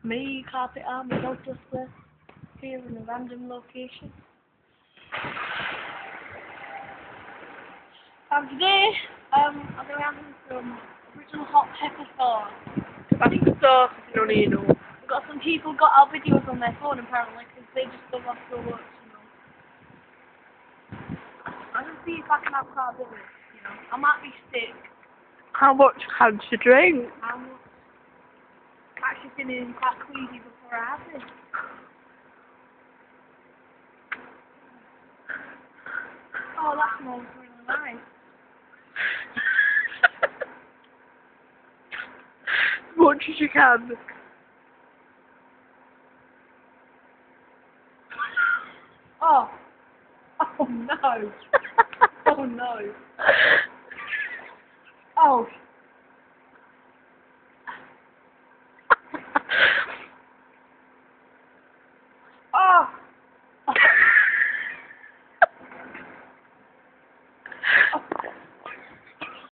Me, carpet army, dog dustler, here in a random location. And today, I'm going to have some original hot pepper sauce. I think sauce is none of you know. We've got some people got our videos on their phone apparently, because they just don't want to watch, you know. I'm going to see if I can have quite a bit of it, you know. I might be sick. How much can you drink? I'm actually feeling quite queasy before I have it. Oh, that smells really nice. As much as you can. Oh. Oh no. Oh no. Oh